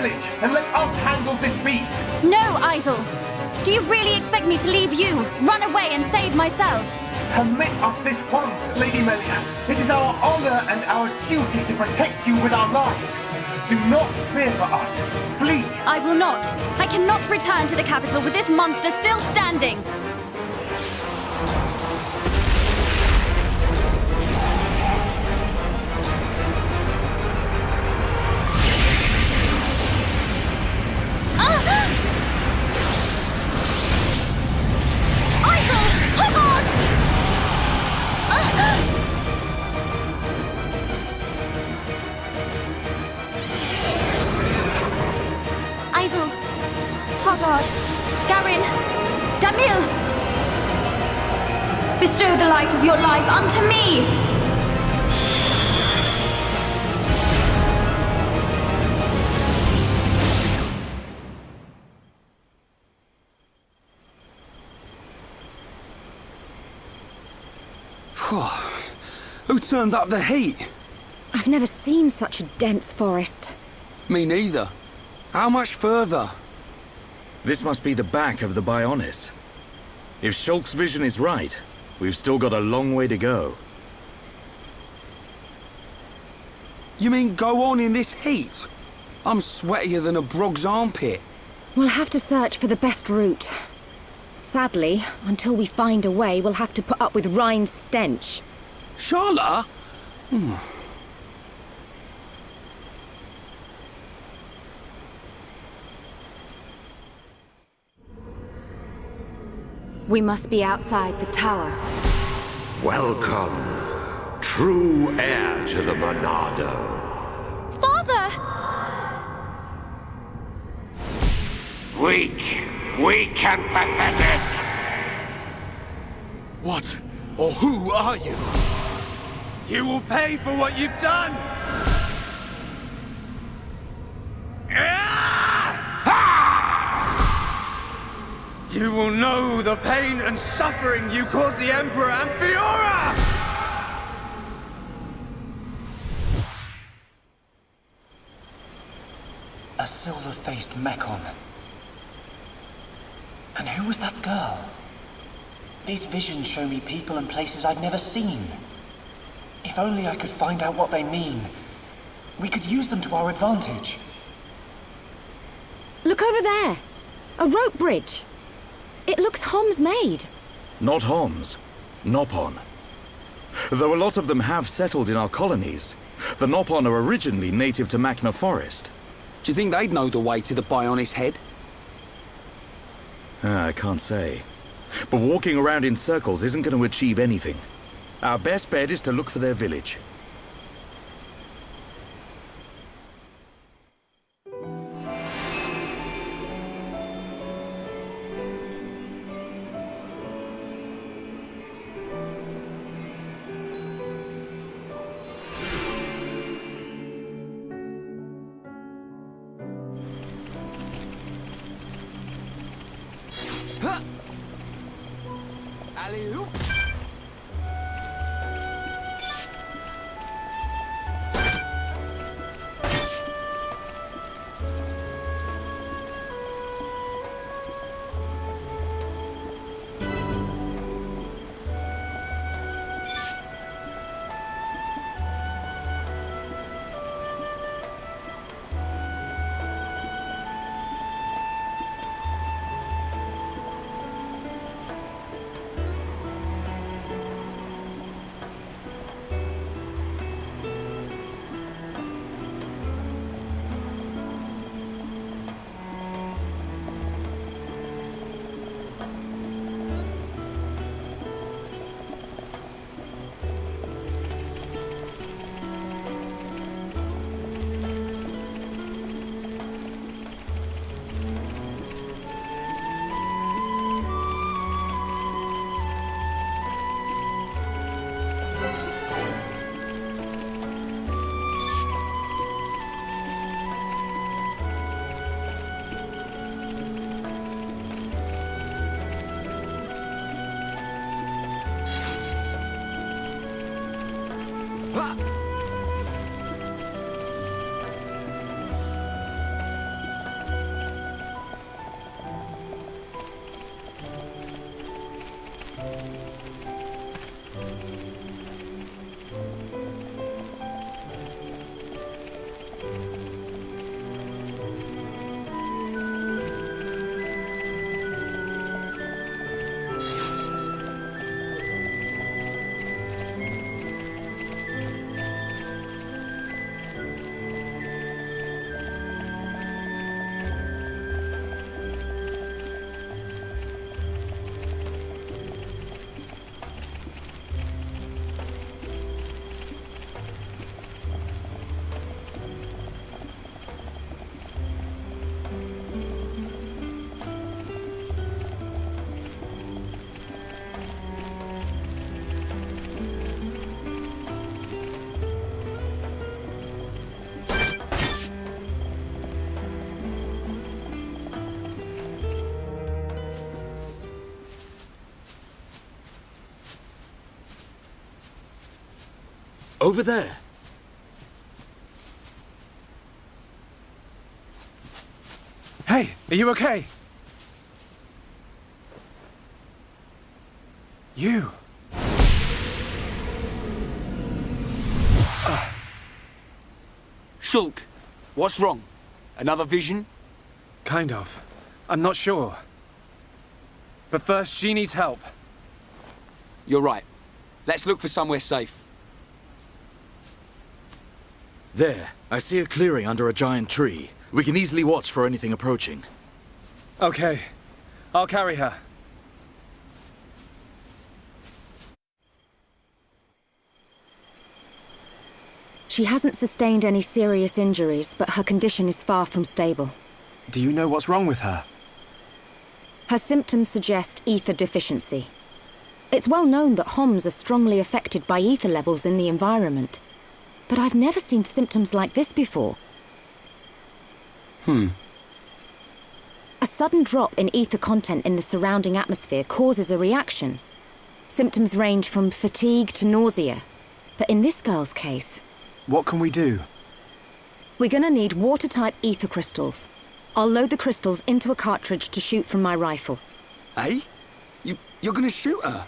village and let us handle this beast. No, Isel! Do you really expect me to leave you, run away and save myself? Permit us this once, Lady Melia. It is our honor and our duty to protect you with our lives. Do not fear for us. Flee. I will not. I cannot return to the capital with this monster still standing. Bestow the light of your life unto me! Who turned up the heat? I've never seen such a dense forest. Me neither. How much further? This must be the back of the Bionis. If Shulk's vision is right, we've still got a long way to go. You mean go on in this heat? I'm sweatier than a brog's armpit. We'll have to search for the best route. Sadly, until we find a way, we'll have to put up with Rhine's stench. Charlotte? We must be outside the tower. Welcome, true heir to the Monado. Father! Weak and pathetic. What or who are you? You will pay for what you've done! You will know the pain and suffering you caused the Emperor and Fiora! A silver-faced Mechon. And who was that girl? These visions show me people and places I've never seen. If only I could find out what they mean. We could use them to our advantage. Look over there! A rope bridge! It looks Hom's-made. Not Homs. Noppon. Though a lot of them have settled in our colonies, the Noppon are originally native to Machna Forest. Do you think they'd know the way to the Bionis head? I can't say. But walking around in circles isn't going to achieve anything. Our best bet is to look for their village. Alley-oop! Over there. Hey, are you okay? You. Shulk, what's wrong? Another vision? Kind of. I'm not sure. But first, she needs help. You're right. Let's look for somewhere safe. There, I see a clearing under a giant tree. We can easily watch for anything approaching. Okay. I'll carry her. She hasn't sustained any serious injuries, but her condition is far from stable. Do you know what's wrong with her? Her symptoms suggest ether deficiency. It's well known that Homs are strongly affected by ether levels in the environment. But I've never seen symptoms like this before. A sudden drop in ether content in the surrounding atmosphere causes a reaction. Symptoms range from fatigue to nausea. But in this girl's case... What can we do? We're gonna need water-type ether crystals. I'll load the crystals into a cartridge to shoot from my rifle. Eh? You're gonna shoot her?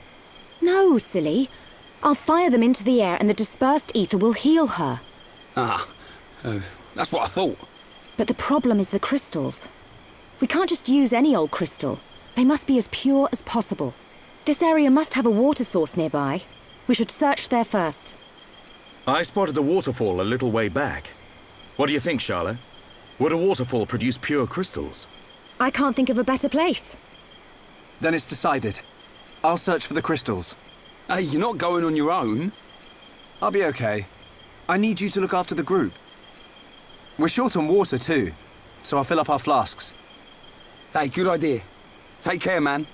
No, silly. I'll fire them into the air and the dispersed ether will heal her. That's what I thought. But the problem is the crystals. We can't just use any old crystal. They must be as pure as possible. This area must have a water source nearby. We should search there first. I spotted a waterfall a little way back. What do you think, Charlotte? Would a waterfall produce pure crystals? I can't think of a better place. Then it's decided. I'll search for the crystals. Hey, you're not going on your own. I'll be okay. I need you to look after the group. We're short on water too, so I'll fill up our flasks. Hey, good idea. Take care, man.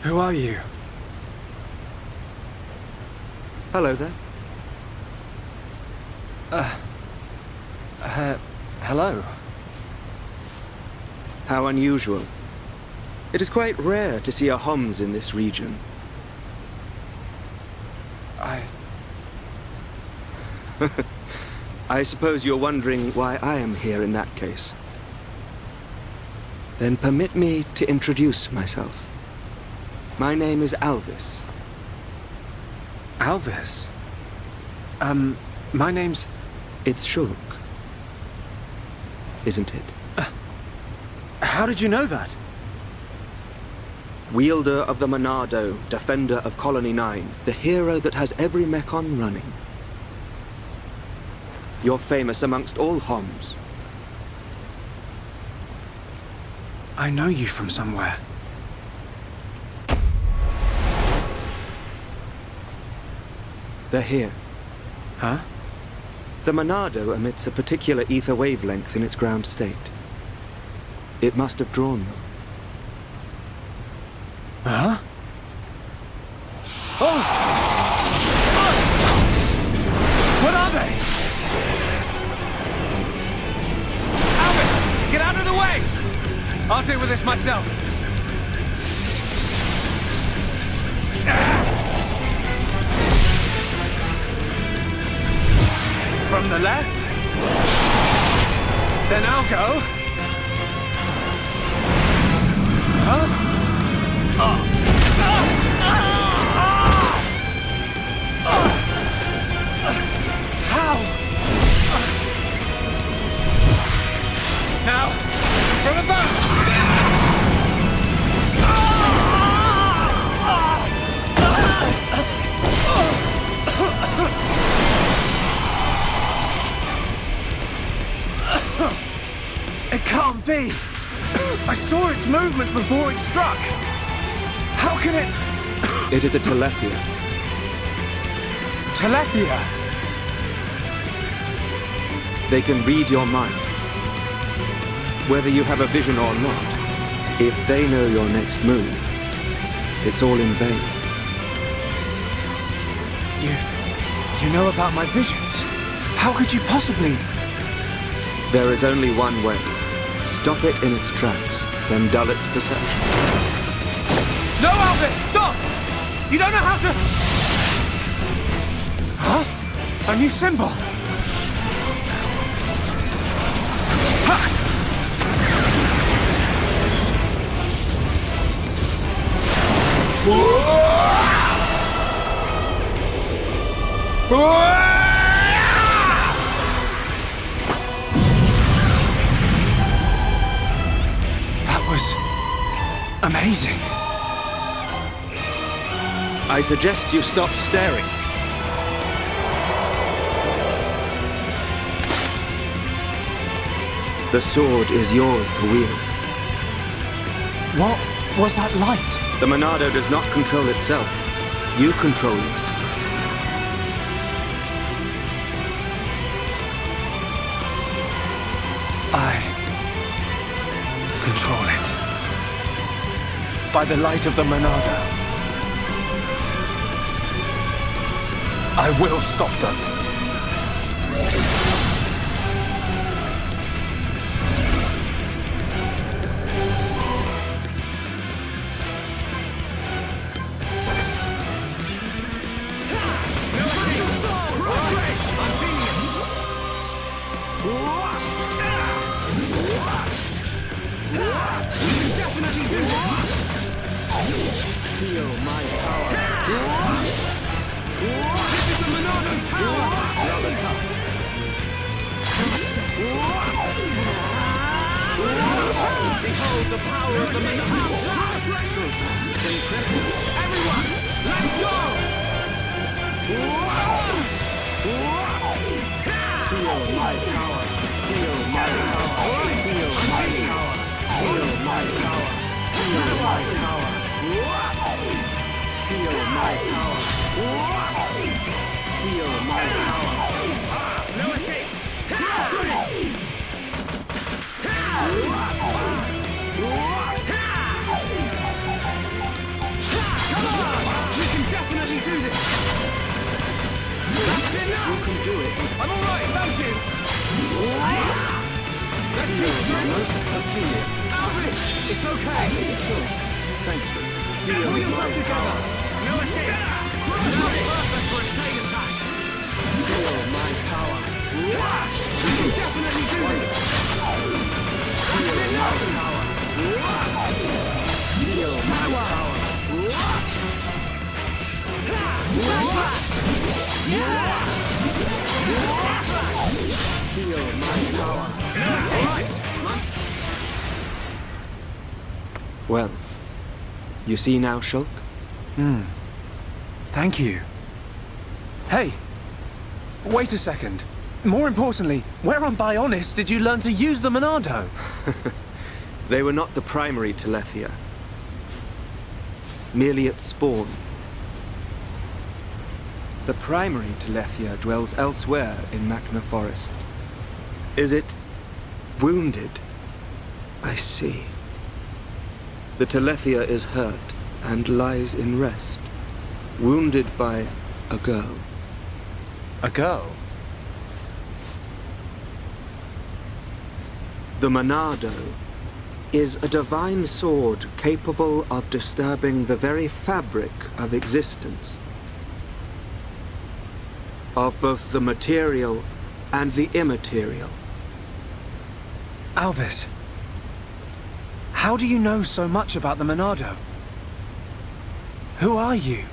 Who are you? Hello there. Hello. How unusual. It is quite rare to see a Homs in this region. I suppose you're wondering why I am here in that case. Then permit me to introduce myself. My name is Alvis. Alvis? My name's... It's Shulk. Isn't it? How did you know that? Wielder of the Monado, defender of Colony 9, the hero that has every mechon running. You're famous amongst all Homs. I know you from somewhere. They're here. Huh? The Monado emits a particular ether wavelength in its ground state. It must have drawn them. Huh? Oh! What are they? Albert! Get out of the way! I'll deal with this myself. From the left? Then I'll go. Huh? How? Now, from above! It can't be! I saw its movements before it struck! How can it... It is a telepia. Telepia? They can read your mind. Whether you have a vision or not, if they know your next move, it's all in vain. You know about my visions? How could you possibly... There is only one way. Stop it in its tracks, then dull its perception. No, Albert! Stop! You don't know how to... Huh? A new symbol? Ha! That was... amazing. I suggest you stop staring. The sword is yours to wield. What was that light? The Monado does not control itself. You control it. I control it. By the light of the Monado. I will stop them. Feel my power. This is the Monado's power! Well, you see now, Shulk? Thank you. Hey, wait a second. More importantly, where on Bionis did you learn to use the Monado? They were not the primary Telethia. Merely its spawn. The primary Telethia dwells elsewhere in Machna Forest. Is it wounded? I see. The Telethia is hurt and lies in rest, wounded by a girl. A girl? The Monado is a divine sword capable of disturbing the very fabric of existence. Of both the material and the immaterial. Alvis, how do you know so much about the Monado? Who are you?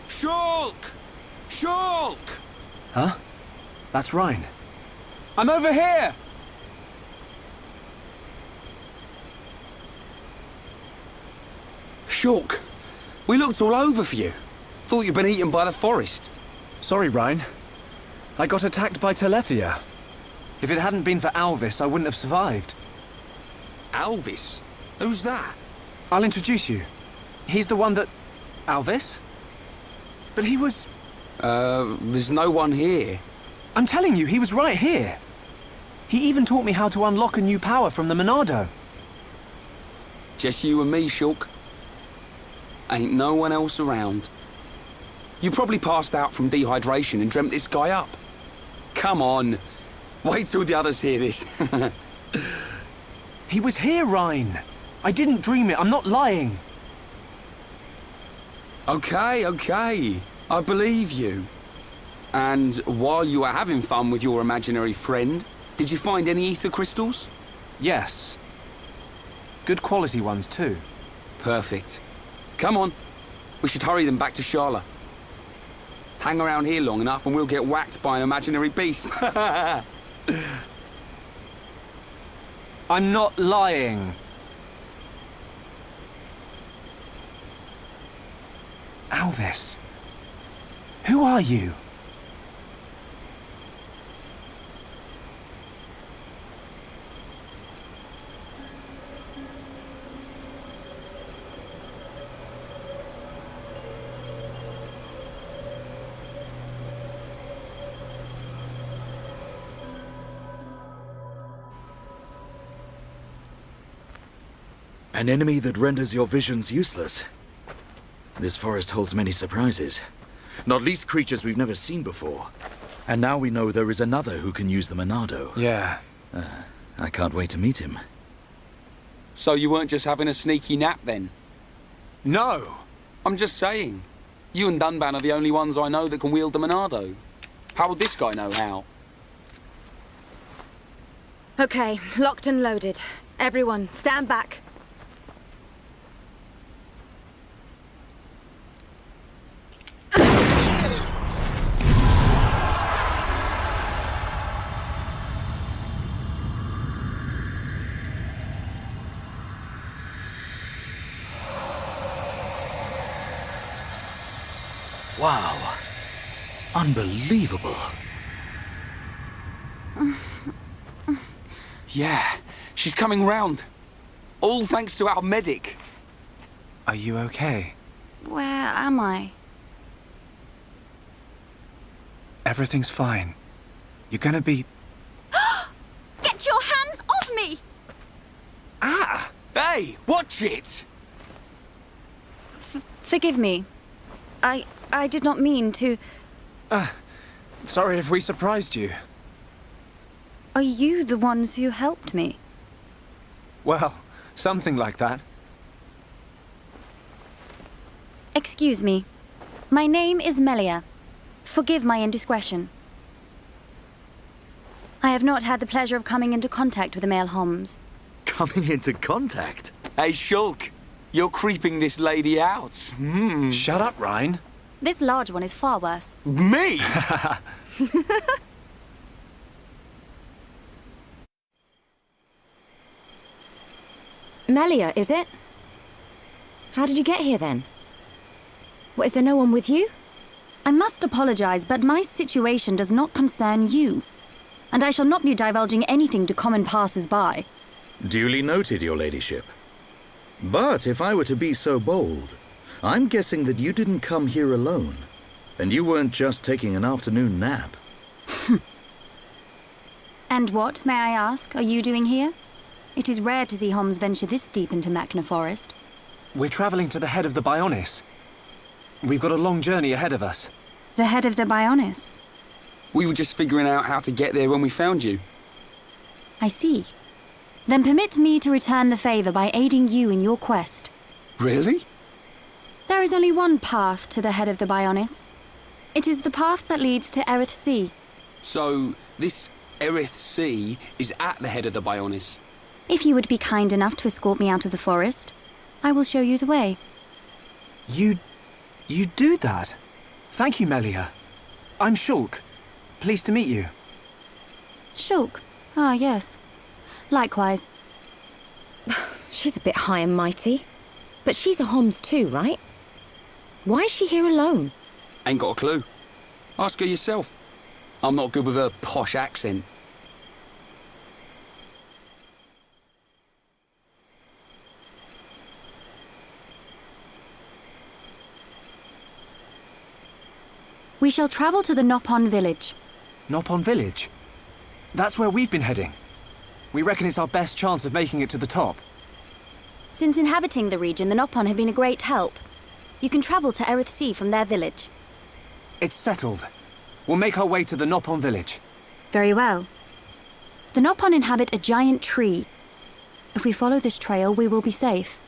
Shulk! Shulk! Huh? That's Rhine. I'm over here! Shulk, we looked all over for you. Thought you'd been eaten by the forest. Sorry, Rhine. I got attacked by Telethia. If it hadn't been for Alvis, I wouldn't have survived. Alvis? Who's that? I'll introduce you. He's the one that... Alvis? But he was... There's no one here. I'm telling you, he was right here. He even taught me how to unlock a new power from the Monado. Just you and me, Shulk. Ain't no one else around. You probably passed out from dehydration and dreamt this guy up. Come on. Wait till the others hear this. He was here, Rhine. I didn't dream it. I'm not lying. Okay. I believe you. And while you were having fun with your imaginary friend, did you find any ether crystals? Yes. Good quality ones, too. Perfect. Come on. We should hurry them back to Shala. Hang around here long enough and we'll get whacked by an imaginary beast. I'm not lying. Alvis, who are you? An enemy that renders your visions useless. This forest holds many surprises. Not least creatures we've never seen before. And now we know there is another who can use the Monado. Yeah. I can't wait to meet him. So you weren't just having a sneaky nap then? No! I'm just saying. You and Dunban are the only ones I know that can wield the Monado. How would this guy know how? Okay, locked and loaded. Everyone, stand back. Wow. Unbelievable. Yeah, she's coming round. All thanks to our medic. Are you okay? Where am I? Everything's fine. You're gonna be... Get your hands off me! Ah! Hey, watch it! Forgive me. I did not mean to... Sorry if we surprised you. Are you the ones who helped me? Well, something like that. Excuse me. My name is Melia. Forgive my indiscretion. I have not had the pleasure of coming into contact with the male Homs. Coming into contact? Hey, Shulk, you're creeping this lady out. Shut up, Ryan. This large one is far worse. Me? Melia, is it? How did you get here then? What, is there no one with you? I must apologize, but my situation does not concern you. And I shall not be divulging anything to common passers-by. Duly noted, your ladyship. But if I were to be so bold, I'm guessing that you didn't come here alone. And you weren't just taking an afternoon nap. And what, may I ask, are you doing here? It is rare to see Homs venture this deep into Machna Forest. We're traveling to the head of the Bionis. We've got a long journey ahead of us. The head of the Bionis? We were just figuring out how to get there when we found you. I see. Then permit me to return the favor by aiding you in your quest. Really? There is only one path to the head of the Bionis. It is the path that leads to Erith Sea. So, this Erith Sea is at the head of the Bionis. If you would be kind enough to escort me out of the forest, I will show you the way. You do that? Thank you, Melia. I'm Shulk. Pleased to meet you. Shulk? Ah, yes. Likewise. She's a bit high and mighty. But she's a Homs too, right? Why is she here alone? Ain't got a clue. Ask her yourself. I'm not good with her posh accent. We shall travel to the Noppon Village. Noppon Village? That's where we've been heading. We reckon it's our best chance of making it to the top. Since inhabiting the region, the Noppon have been a great help. You can travel to Erith Sea from their village. It's settled. We'll make our way to the Noppon Village. Very well. The Noppon inhabit a giant tree. If we follow this trail, we will be safe.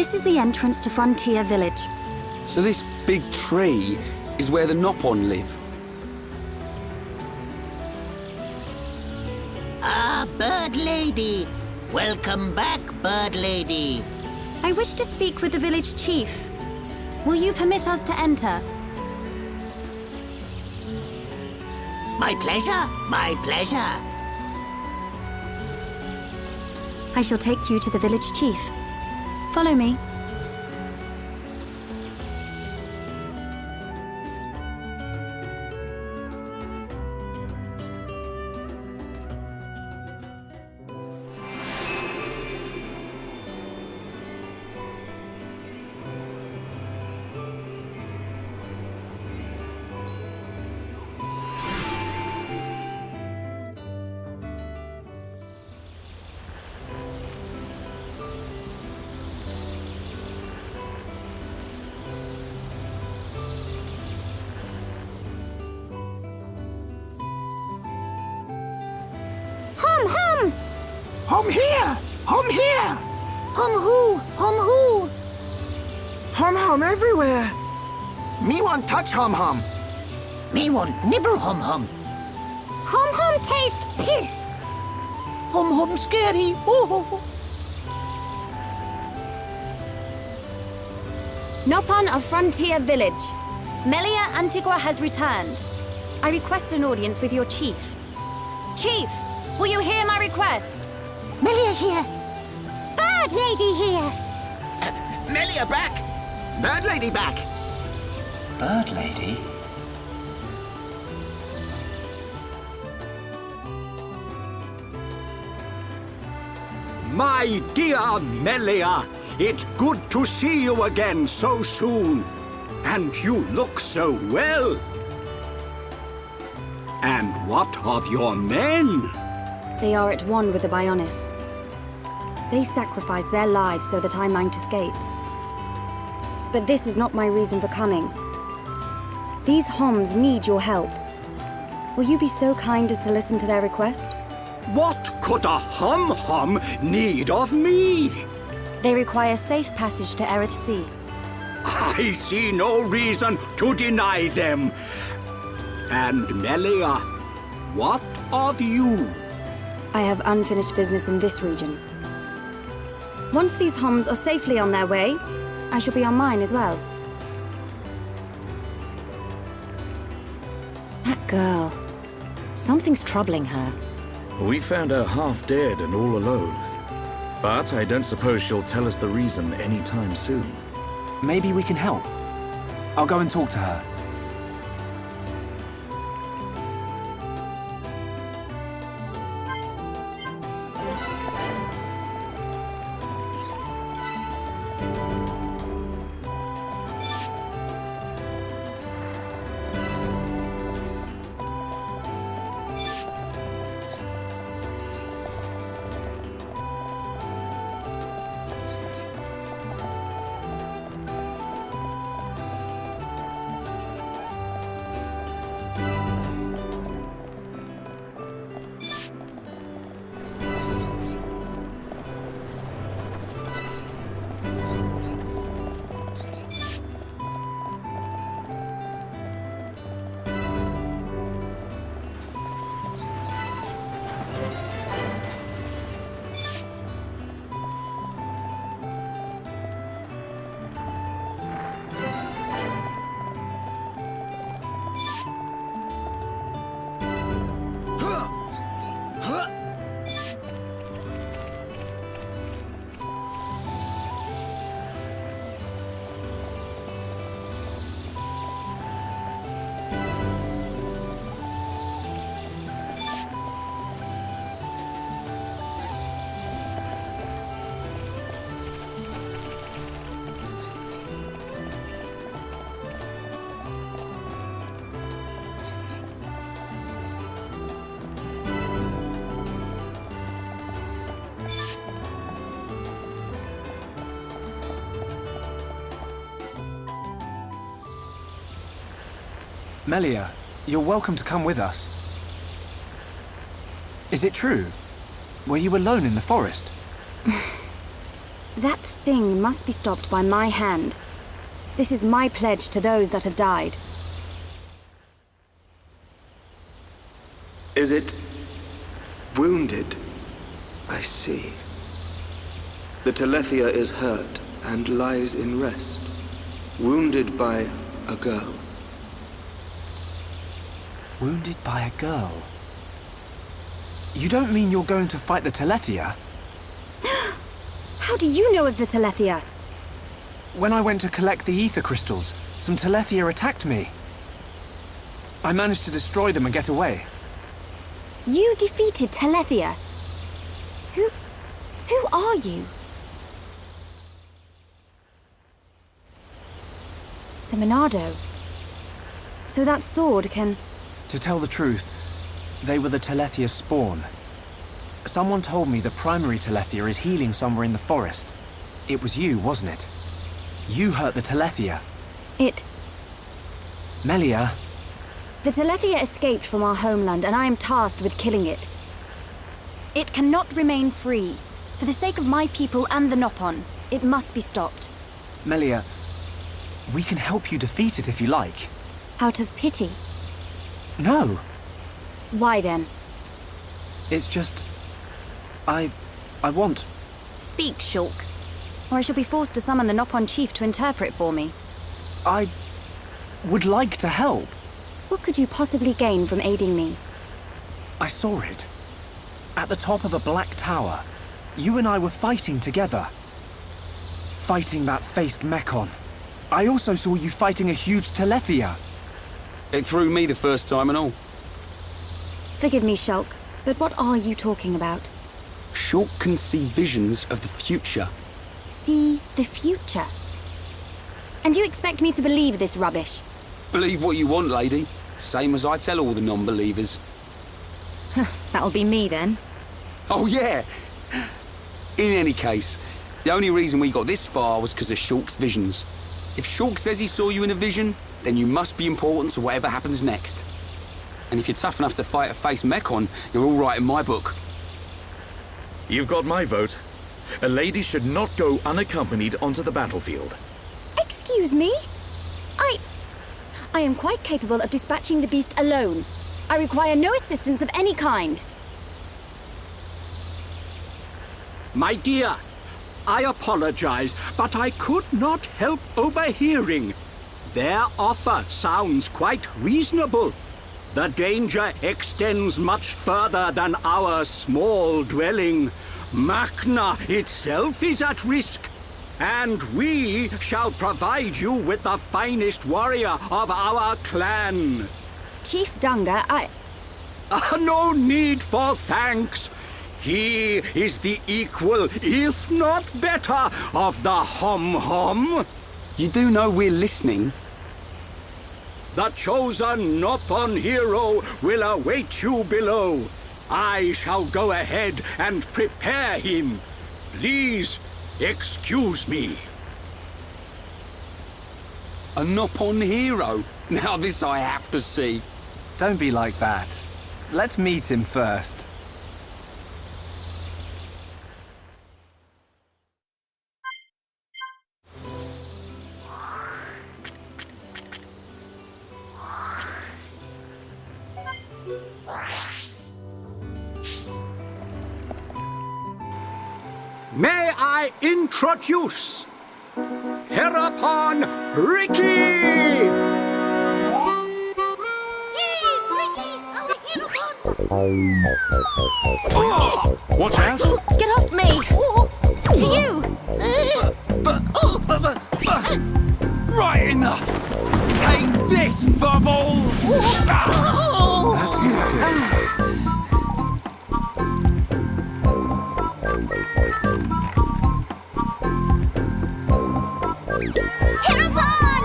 This is the entrance to Frontier Village. So this big tree is where the Noppon live. Ah, Bird Lady! Welcome back, Bird Lady. I wish to speak with the village chief. Will you permit us to enter? My pleasure, my pleasure. I shall take you to the village chief. Follow me. Hum here! Hum here! Hum who? Hum who? Hum hum everywhere! Me want touch hum hum. Me want nibble hum hum. Hum hum taste pih. Hum hum scary. Oh. Noppon of Frontier Village. Melia Antigua has returned. I request an audience with your chief. Chief, will you hear my request? Melia here. Bird Lady here. Melia back! Bird Lady back! Bird Lady? My dear Melia, it's good to see you again so soon. And you look so well. And what of your men? They are at one with the Bionis. They sacrificed their lives so that I might escape. But this is not my reason for coming. These Homs need your help. Will you be so kind as to listen to their request? What could a hum-hum need of me? They require safe passage to Erith Sea. I see no reason to deny them. And Melia, what of you? I have unfinished business in this region. Once these Homs are safely on their way, I shall be on mine as well. That girl. Something's troubling her. We found her half dead and all alone. But I don't suppose she'll tell us the reason anytime soon. Maybe we can help. I'll go and talk to her. Melia, you're welcome to come with us. Is it true? Were you alone in the forest? That thing must be stopped by my hand. This is my pledge to those that have died. Is it wounded? I see. The Telethia is hurt and lies in rest, wounded by a girl. Wounded by a girl? You don't mean you're going to fight the Telethia? How do you know of the Telethia? When I went to collect the ether crystals, some Telethia attacked me. I managed to destroy them and get away. You defeated Telethia? Who are you? The Monado. So that sword can... To tell the truth, they were the Telethia's spawn. Someone told me the primary Telethia is healing somewhere in the forest. It was you, wasn't it? You hurt the Telethia. Melia. The Telethia escaped from our homeland, and I am tasked with killing it. It cannot remain free. For the sake of my people and the Noppon, it must be stopped. Melia, we can help you defeat it if you like. Out of pity? No. Why then? It's just... I want... Speak, Shulk, or I shall be forced to summon the Noppon chief to interpret for me. I would like to help. What could you possibly gain from aiding me? I saw it. At the top of a black tower. You and I were fighting together. Fighting that faced Mekon. I also saw you fighting a huge Telethia. It threw me the first time and all. Forgive me, Shulk, but what are you talking about? Shulk can see visions of the future. See the future? And you expect me to believe this rubbish? Believe what you want, lady. Same as I tell all the non-believers. That'll be me then. Oh, yeah. In any case, the only reason we got this far was because of Shulk's visions. If Shulk says he saw you in a vision, then you must be important to whatever happens next. And if you're tough enough to fight a face Mekon, you're all right in my book. You've got my vote. A lady should not go unaccompanied onto the battlefield. Excuse me? I am quite capable of dispatching the beast alone. I require no assistance of any kind. My dear, I apologize, but I could not help overhearing. Their offer sounds quite reasonable. The danger extends much further than our small dwelling. Makna itself is at risk. And we shall provide you with the finest warrior of our clan. Chief Dunga, No need for thanks. He is the equal, if not better, of the Hom-Hom. You do know we're listening. The chosen Noppon hero will await you below. I shall go ahead and prepare him. Please, excuse me. A Noppon hero? Now this I have to see. Don't be like that. Let's meet him first. May I introduce Hereupon Ricky! Watch out! get off me! To you! Right in the... Take this, furball! That's not good. Hereupon!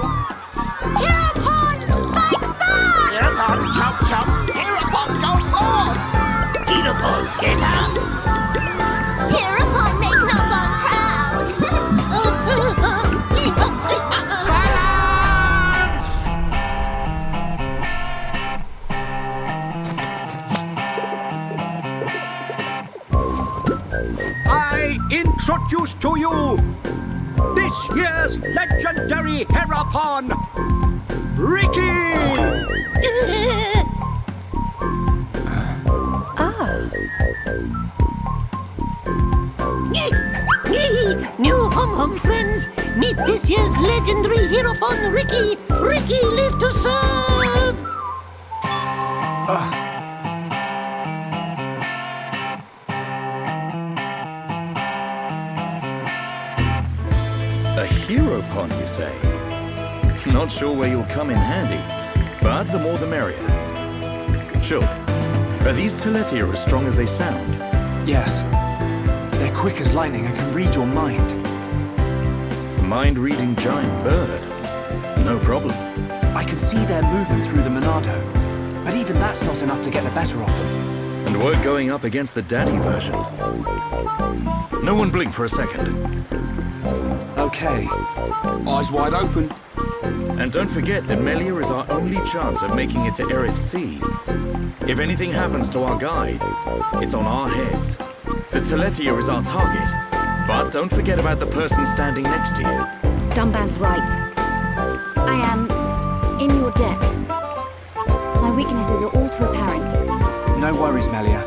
Hereupon, fight back! Hereupon, chomp chomp. Hereupon, go forth. Hereupon, get out. Hereupon, make Noppon proud! Silence! introduce to you this year's legendary Herapon, Ricky! New hum friends, meet this year's legendary Herapon, Ricky! Ricky live to serve! A hero pond, you say? Not sure where you'll come in handy, but the more the merrier. Shulk, are these Telethia as strong as they sound? Yes. They're quick as lightning and can read your mind. Mind-reading giant bird? No problem. I can see their movement through the Monado, but even that's not enough to get the better of them. And we're going up against the daddy version. No one blink for a second. Okay. Eyes wide open. And don't forget that Melia is our only chance of making it to Aerith Sea. If anything happens to our guide, it's on our heads. The Telethia is our target, but don't forget about the person standing next to you. Dunban's right. I am in your debt. My weaknesses are all too apparent. No worries, Melia.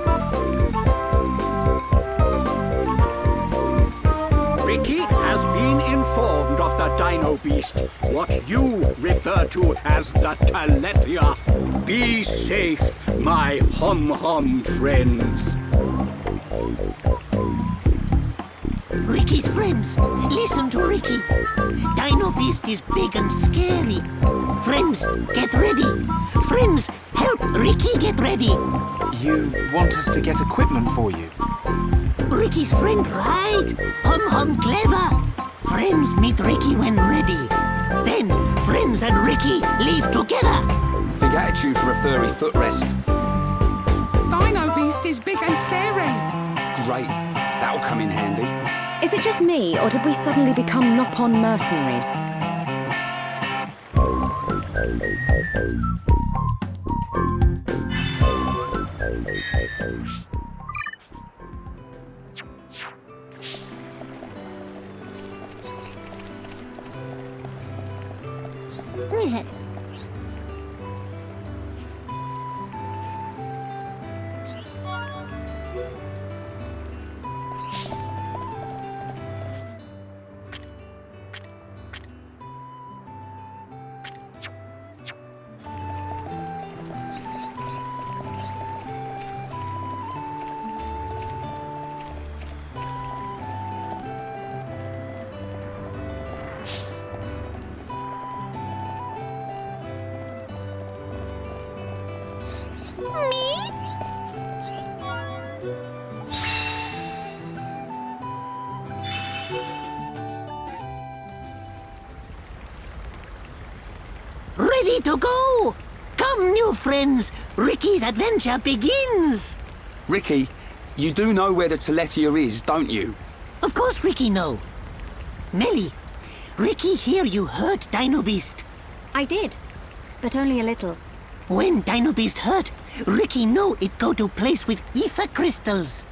Ricky has been informed of the Dino Beast, what you refer to as the Telethia. Be safe, my hum friends. Ricky's friends, listen to Ricky. Dino Beast is big and scary. Friends, get ready. Friends, help Ricky get ready. You want us to get equipment for you? Ricky's friend, right? Hum clever. Friends meet Ricky when ready. Then, friends and Ricky leave together. Big attitude for a furry footrest. Dino Beast is big and scary. Great. That'll come in handy. Is it just me, or did we suddenly become Noppon mercenaries? Ready to go! Come, new friends. Ricky's adventure begins. Ricky, you do know where the Telethia is, don't you? Of course Ricky know. Melly, Ricky hear you hurt Dino Beast. I did, but only a little. When Dino Beast hurt, Ricky know it go to place with ether crystals.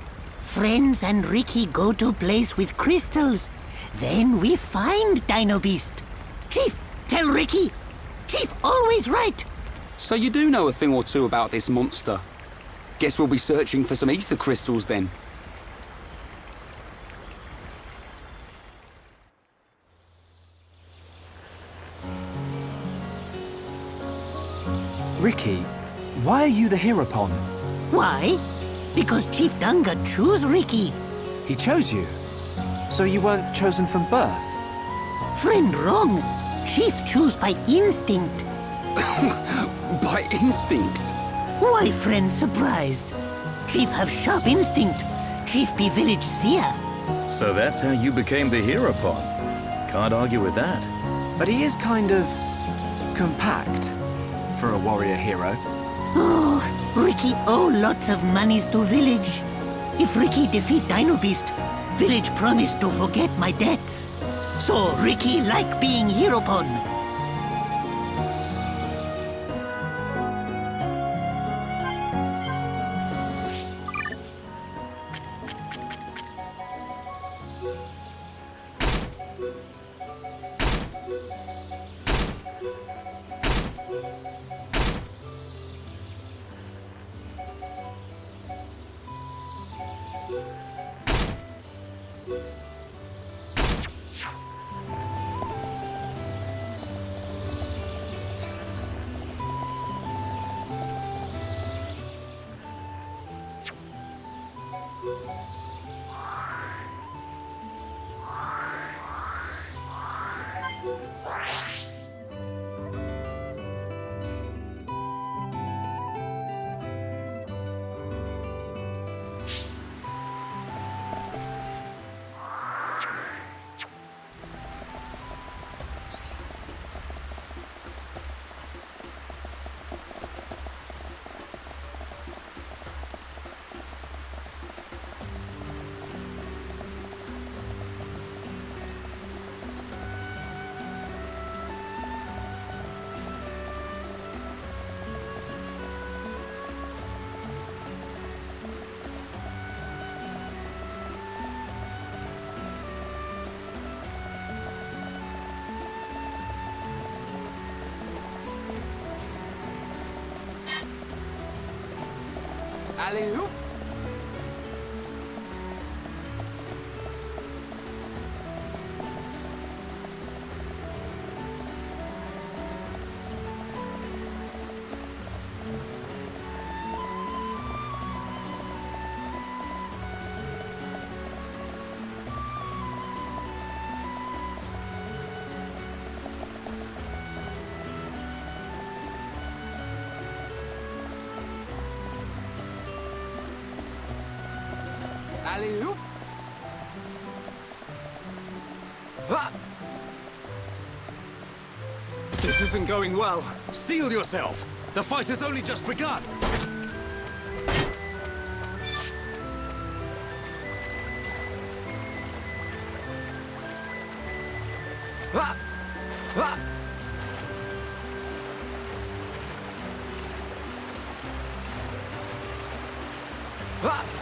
Friends and Ricky go to place with crystals. Then we find Dino Beast. Chief, tell Ricky. Chief always right. So you do know a thing or two about this monster. Guess we'll be searching for some ether crystals then. Ricky, why are you the Herapon? Why? Because Chief Dunga choose Ricky. He chose you? So you weren't chosen from birth? Friend, wrong. Chief choose by instinct. By instinct? Why, friend, surprised? Chief have sharp instinct. Chief be village seer. So that's how you became the Herapon. Can't argue with that. But he is kind of compact for a warrior hero. Oh, Ricky owe lots of monies to village. If Ricky defeat Dino Beast, village promise to forget my debts. So Ricky like being Herapon. Alley-oop! Alley-oop! Ah! This isn't going well. Steel yourself! The fight has only just begun! Ah! Ah! Ah!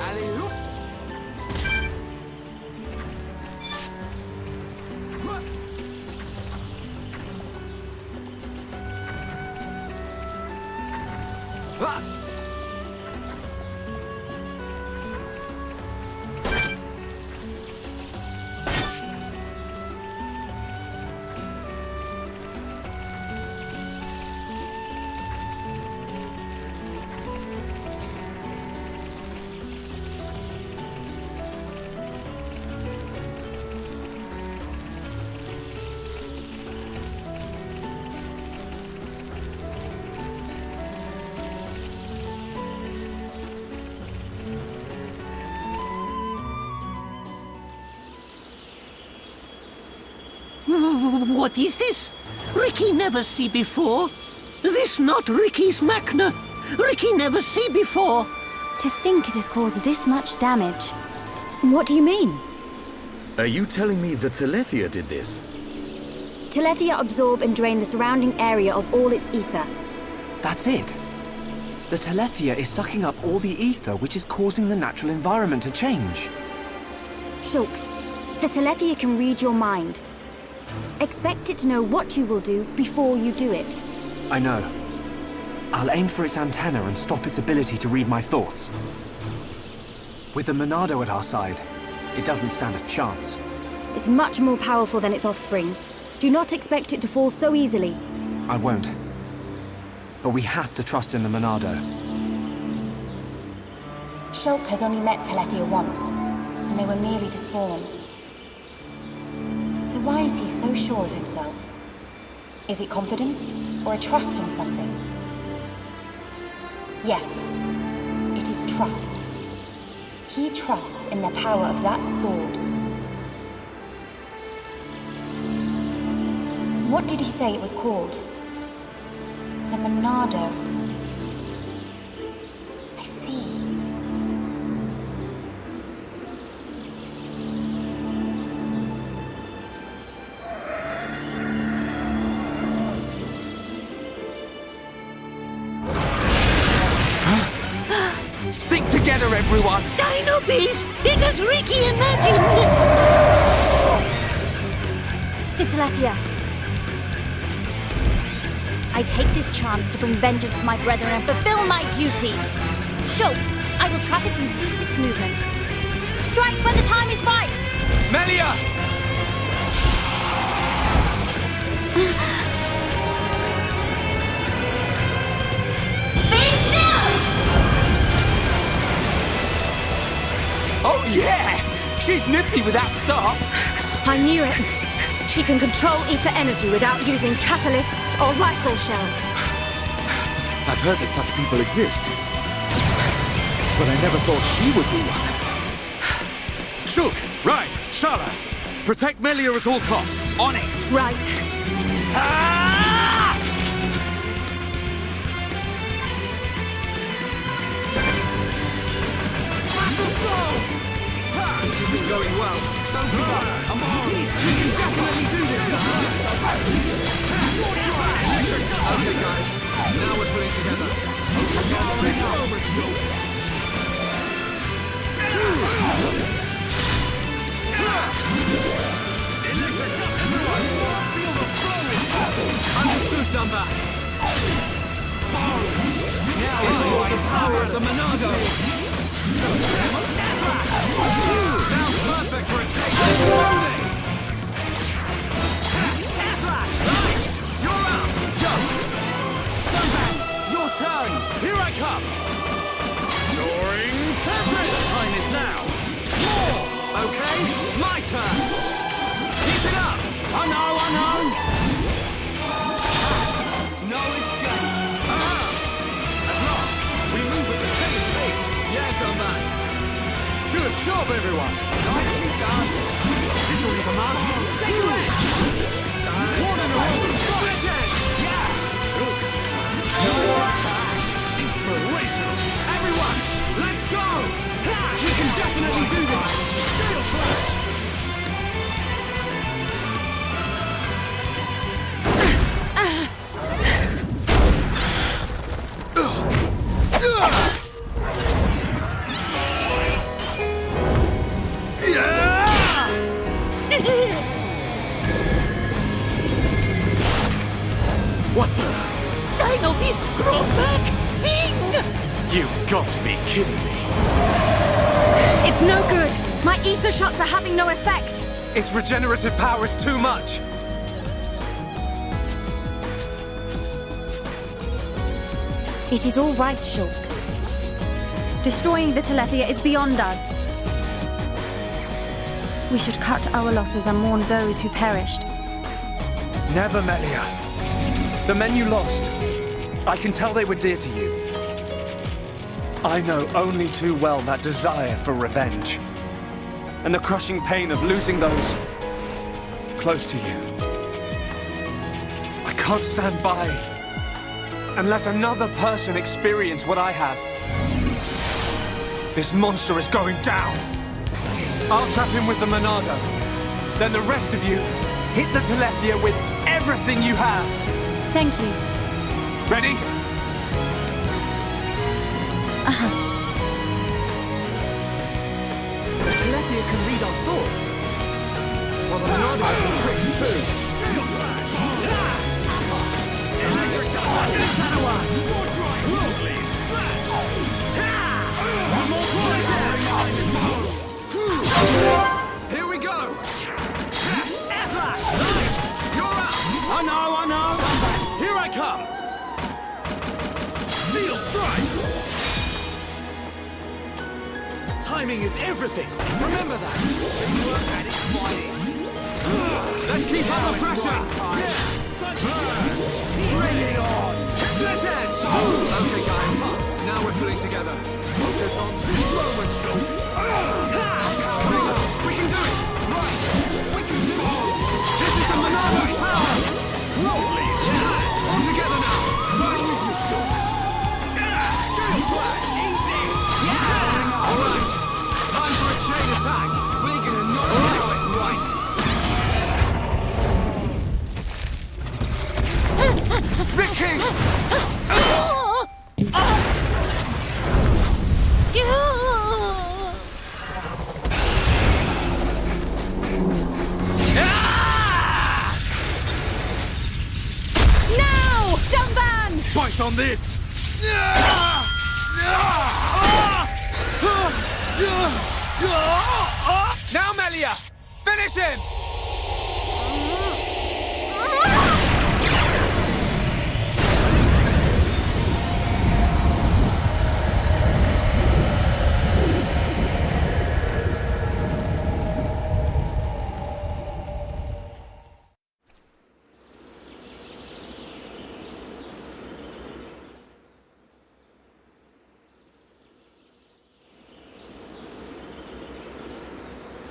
Alley-oop! What is this? Ricky never see before. This not Ricky's Machna. Ricky never see before. To think it has caused this much damage. What do you mean? Are you telling me the Telethia did this? Telethia absorb and drain the surrounding area of all its ether. That's it. The Telethia is sucking up all the ether, which is causing the natural environment to change. Shulk, the Telethia can read your mind. Expect it to know what you will do before you do it. I know. I'll aim for its antenna and stop its ability to read my thoughts. With the Monado at our side, it doesn't stand a chance. It's much more powerful than its offspring. Do not expect it to fall so easily. I won't. But we have to trust in the Monado. Shulk has only met Telethia once, and they were merely the spawn. So why is he so sure of himself? Is it confidence, or a trust in something? Yes, it is trust. He trusts in the power of that sword. What did he say it was called? The Monado. I see. Stick together, everyone! Dino Beast, big as Ricky imagined! The Telethia. I take this chance to bring vengeance to my brethren and fulfill my duty. Shulk, I will trap it and cease its movement. Strike when the time is right! Melia! Oh yeah! She's nifty with that stop! I knew it. She can control ether energy without using catalysts or rifle shells. I've heard that such people exist. But I never thought she would be one. Shulk! Right! Shala! Protect Melia at all costs! On it! Right. Ah! This isn't going well. Don't give up. I'm on. You can definitely do this. Okay, guys. Now we're pulling together. Understood, Dumba. Now is the power of the Monado. Sounds perfect for a chase. Let's do this! Slash! Right! You're up! Jump! Stuntback! Your turn! Here I come! Soaring Tempest! Time is now! job, everyone! Nicely done! This'll come on! Take your edge! One and a half! Yeah! Inspirational! Everyone, let's go! Ha! We can definitely do this! Steel flash! What the? Dino Beast grown back thing! You've got to be kidding me. It's no good. My ether shots are having no effect. Its regenerative power is too much. It is all right, Shulk. Destroying the Telethia is beyond us. We should cut our losses and mourn those who perished. Never, Melia. The men you lost, I can tell they were dear to you. I know only too well that desire for revenge, and the crushing pain of losing those close to you. I can't stand by and let another person experience what I have. This monster is going down. I'll trap him with the Monado. Then the rest of you hit the Telethia with everything you have. Thank you. Ready? The Telethia can read our thoughts. Well, the Monado has some tricks too. Electric dust! Shadow Eye! More please! One more point! Here we go! S-Lash! You're up! I know! Here I come! Steel Strike! Timing is everything! Remember that! Teamwork at its finest! Let's keep under pressure! Bring it on! Split edge! Okay guys, now we're pulling together. Focus on this moment, we can do it! Right! We can do it! This is the Monado's power! Roll, please! All together now! Right with you, Shulk! Steel flag! Easy! Alright! Time for a chain attack! We're gonna knock it right! Ricky! Now! Dumban! Bite on this! Now, Melia! Finish him!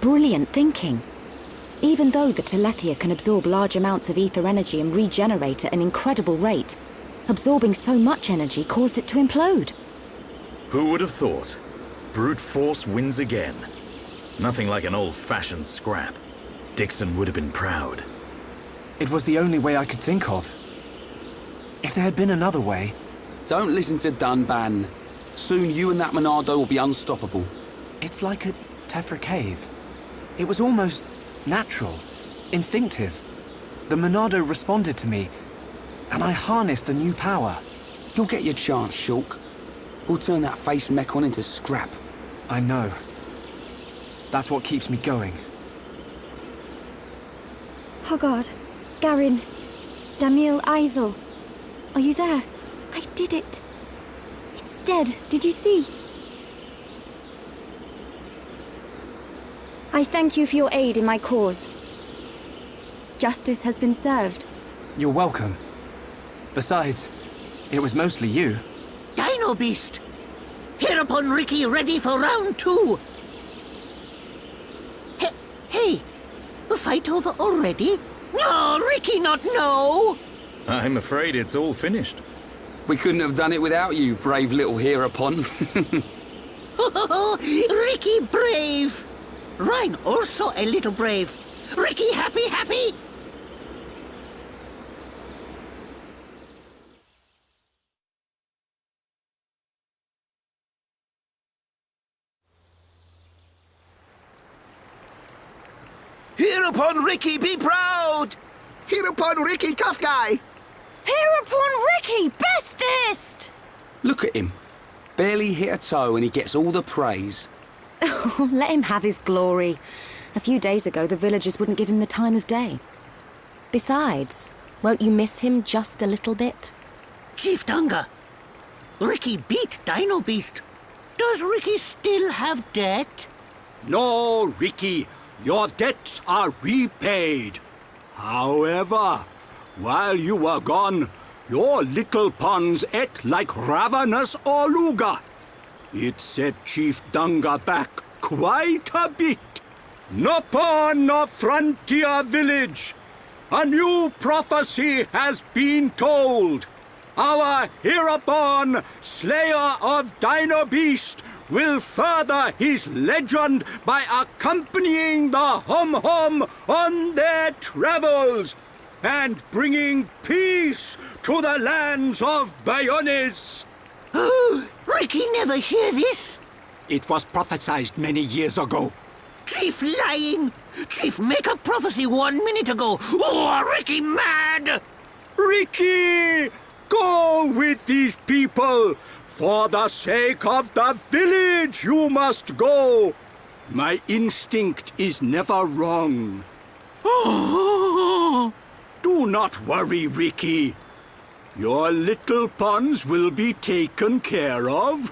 Brilliant thinking. Even though the Telethia can absorb large amounts of ether energy and regenerate at an incredible rate, absorbing so much energy caused it to implode. Who would have thought? Brute force wins again. Nothing like an old-fashioned scrap. Dixon would have been proud. It was the only way I could think of. If there had been another way... Don't listen to Dunban. Soon you and that Monado will be unstoppable. It's like a Tephra cave. It was almost natural, instinctive. The Monado responded to me, and I harnessed a new power. You'll get your chance, Shulk. We'll turn that face Mechon into scrap. I know. That's what keeps me going. Hoggard, Garin, Damil, Aizel. Are you there? I did it. It's dead. Did you see? I thank you for your aid in my cause. Justice has been served. You're welcome. Besides, it was mostly you. Dino Beast! Hereupon Ricky ready for round 2. fight over already? No, Ricky, not no! I'm afraid it's all finished. We couldn't have done it without you, brave little Hereupon. Ricky brave! Rhine also a little brave. Ricky happy? Hereupon, Ricky, be proud! Hereupon, Ricky, tough guy! Hereupon Ricky, bestest! Look at him. Barely hit a toe and he gets all the praise. Let him have his glory. A few days ago, the villagers wouldn't give him the time of day. Besides, won't you miss him just a little bit? Chief Dunga, Ricky beat Dino Beast. Does Ricky still have debt? No, Ricky. Your debts are repaid. However, while you were gone, your little pons ate like ravenous Oluga. It set Chief Dunga back quite a bit. Noppon Frontier Village. A new prophecy has been told. Our Hereupon, Slayer of Dino Beast, will further his legend by accompanying the Hom-Hom on their travels and bringing peace to the lands of Bayones. Oh, Ricky never hear this. It was prophesied many years ago. Chief lying. Chief make a prophecy 1 minute ago. Oh, Ricky mad. Ricky, go with these people. For the sake of the village, you must go. My instinct is never wrong. Do not worry, Ricky. Your little pons will be taken care of.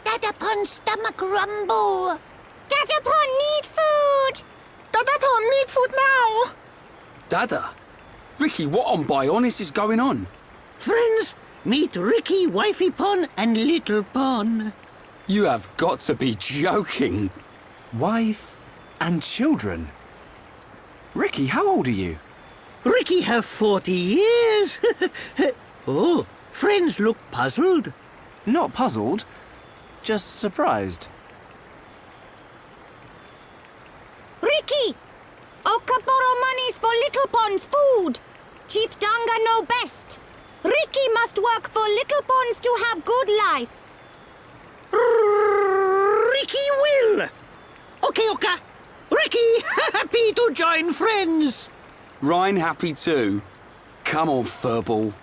Dadapon stomach rumble. Dadapon need food! Dadapon need food now! Dada? Ricky, what on Bayones is going on? Friends, meet Ricky, Wifey Pon, and Little Pon. You have got to be joking. Wife and children. Ricky, how old are you? Ricky have 40 years. Oh, friends look puzzled. Not puzzled, just surprised. Ricky! Okaporo monies for Little Pon's food! Chief Dunga know best! Ricky must work for Little Pons to have good life! Ricky will! Okay, Oka. Ricky, happy to join friends! Rhine happy too. Come on, furball.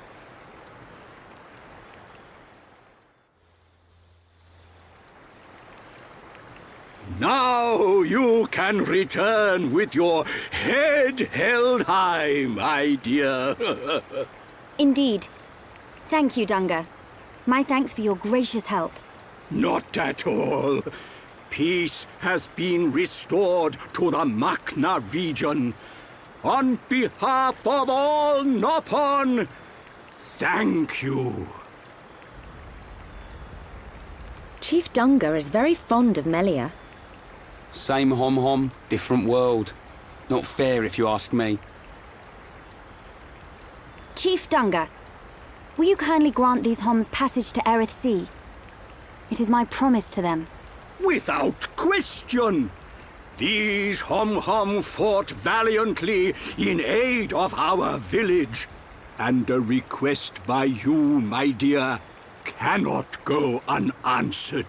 Now you can return with your head held high, my dear. Indeed. Thank you, Dunga. My thanks for your gracious help. Not at all. Peace has been restored to the Makna region. On behalf of all Noppon, thank you. Chief Dunga is very fond of Melia. Same Hom-Hom, different world. Not fair if you ask me. Chief Dunga, will you kindly grant these Homs passage to Erith Sea? It is my promise to them. Without question. These Hom-Hom fought valiantly in aid of our village. And a request by you, my dear, cannot go unanswered.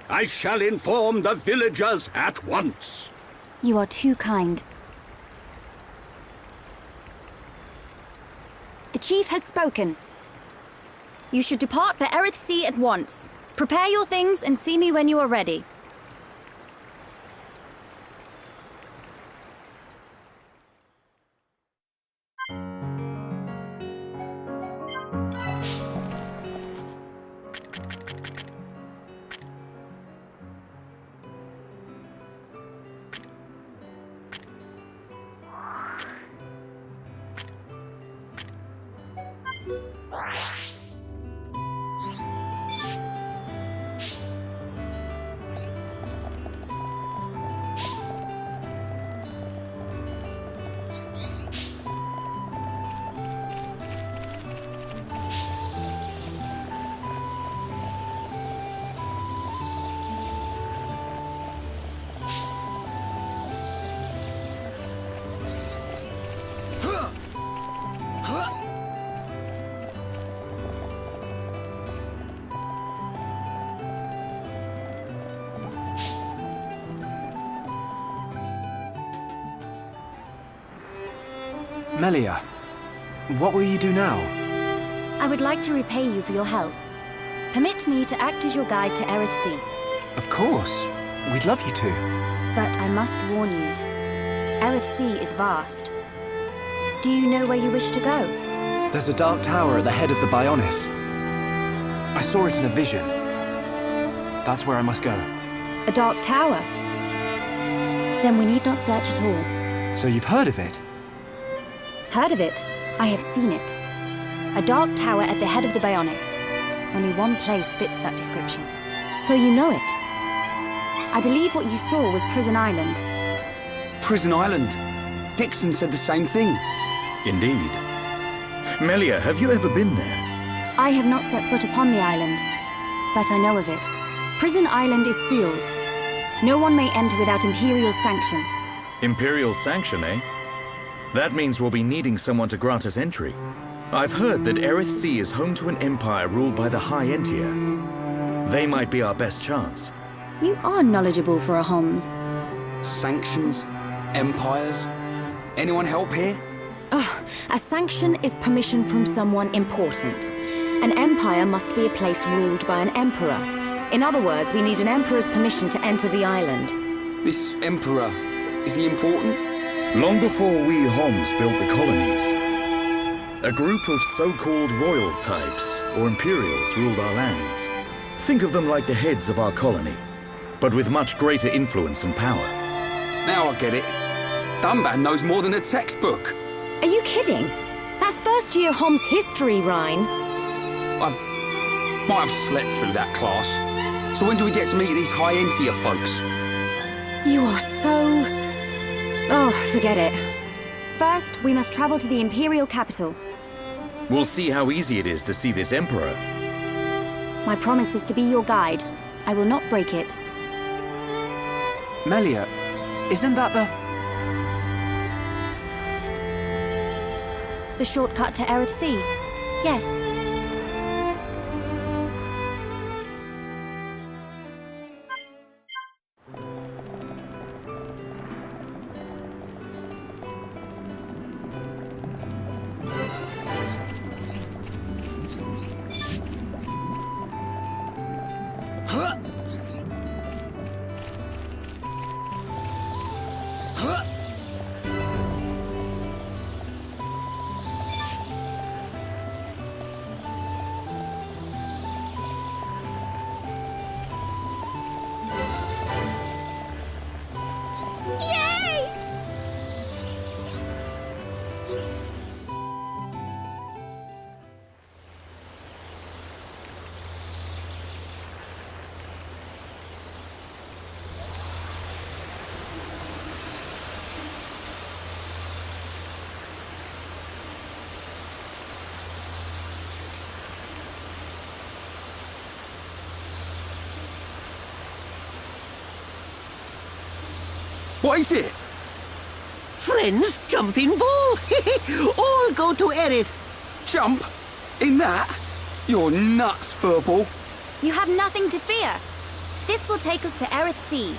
I shall inform the villagers at once. You are too kind. The chief has spoken. You should depart for Erith Sea at once. Prepare your things and see me when you are ready. Melia, what will you do now? I would like to repay you for your help. Permit me to act as your guide to Erith Sea. Of course. We'd love you to. But I must warn you. Erith Sea is vast. Do you know where you wish to go? There's a dark tower at the head of the Bionis. I saw it in a vision. That's where I must go. A dark tower? Then we need not search at all. So you've heard of it? Heard of it? I have seen it. A dark tower at the head of the Bionis. Only one place fits that description. So you know it? I believe what you saw was Prison Island. Prison Island? Dixon said the same thing. Indeed. Melia, have you ever been there? I have not set foot upon the island, but I know of it. Prison Island is sealed. No one may enter without Imperial sanction. Imperial sanction, eh? That means we'll be needing someone to grant us entry. I've heard that Erith Sea is home to an empire ruled by the High Entier. They might be our best chance. You are knowledgeable for a Homs. Sanctions? Empires? Anyone help here? A sanction is permission from someone important. An empire must be a place ruled by an emperor. In other words, we need an emperor's permission to enter the island. This emperor, is he important? Long before we Homs built the colonies, a group of so-called royal types, or imperials, ruled our lands. Think of them like the heads of our colony, but with much greater influence and power. Now I get it. Dunban knows more than a textbook. Are you kidding? That's first-year Homs history, Rhine. I might have slept through that class. So when do we get to meet these High Entier folks? You are so... Oh, forget it. First, we must travel to the Imperial capital. We'll see how easy it is to see this emperor. My promise was to be your guide. I will not break it. Melia, isn't that The shortcut to Erith Sea? Yes. What is it? Friends, jumping ball. All go to Erith. Jump? In that? You're nuts, Furball. You have nothing to fear. This will take us to Erith Sea.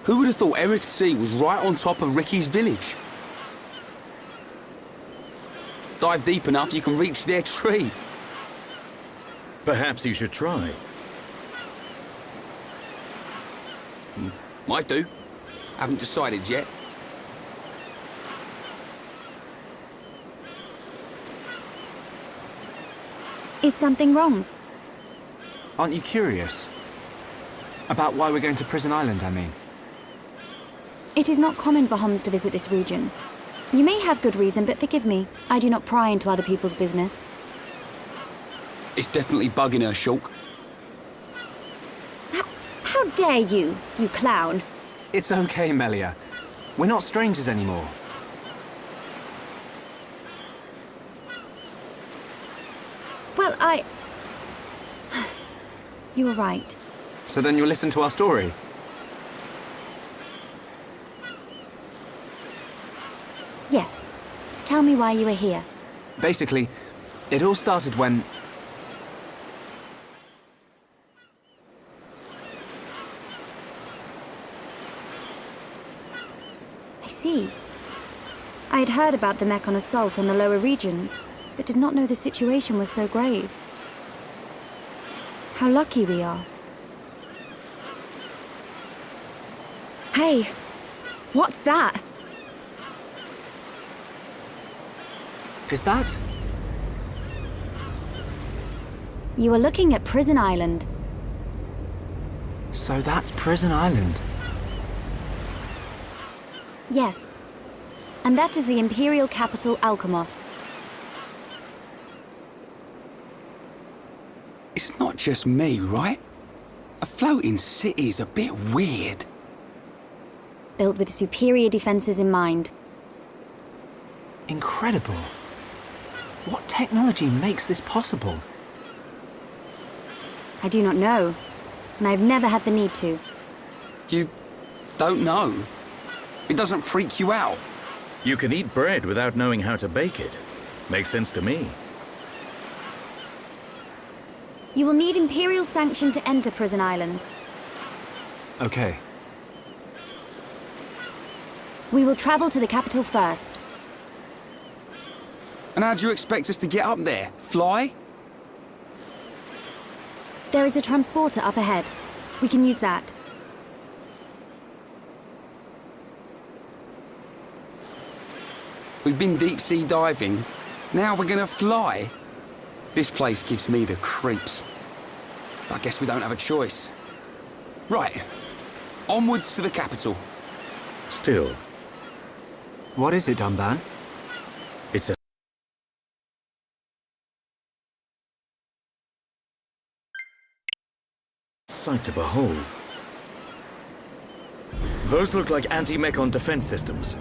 Who would have thought Erith Sea was right on top of Ricky's village? Dive deep enough, you can reach their tree. Perhaps you should try. Might do. Haven't decided yet. Is something wrong? Aren't you curious? About why we're going to Prison Island, I mean. It is not common for Homs to visit this region. You may have good reason, but forgive me. I do not pry into other people's business. It's definitely bugging her, Shulk. How dare you, you clown? It's okay, Melia. We're not strangers anymore. Well, You were right. So then you'll listen to our story? Yes. Tell me why you were here. Basically, it all started when... I see. I had heard about the Mekon assault on the lower regions, but did not know the situation was so grave. How lucky we are. Hey, what's that? Is that? You are looking at Prison Island. So that's Prison Island. Yes. And that is the Imperial capital, Alcamoth. It's not just me, right? A floating city's a bit weird. Built with superior defenses in mind. Incredible. What technology makes this possible? I do not know, and I've never had the need to. You don't know? It doesn't freak you out? You can eat bread without knowing how to bake it. Makes sense to me. You will need Imperial sanction to enter Prison Island. Okay. We will travel to the capital first. And how do you expect us to get up there? Fly? There is a transporter up ahead. We can use that. We've been deep-sea diving. Now we're gonna fly? This place gives me the creeps. I guess we don't have a choice. Right. Onwards to the capital. Still, What is it, Dunban? it's a sight to behold. Those look like anti-Mekon defense systems.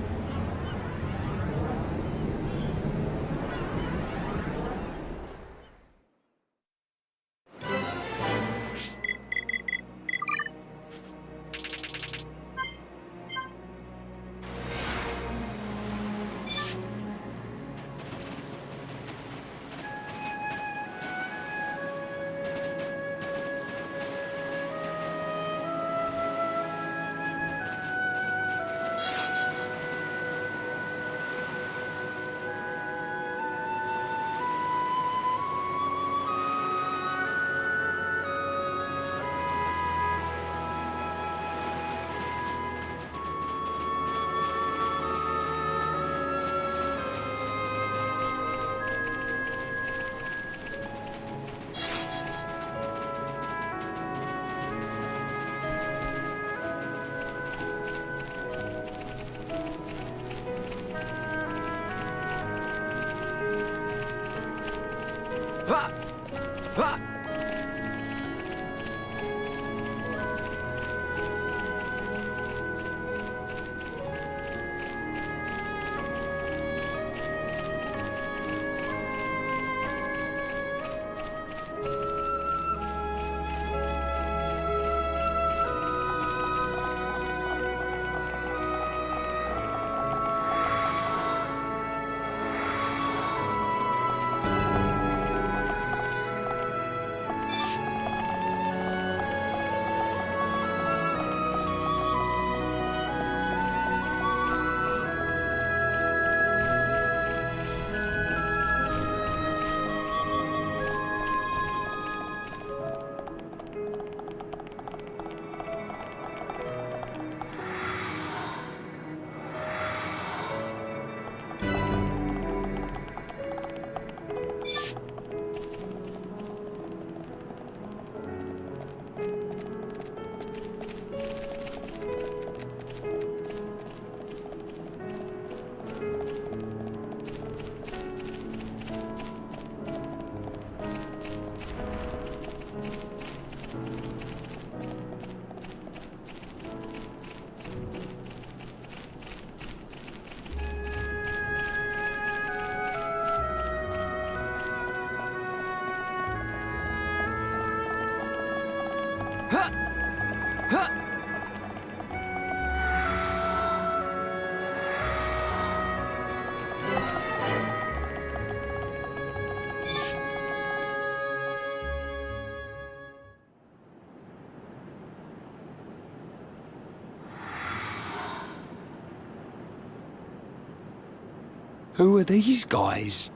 Who are these guys?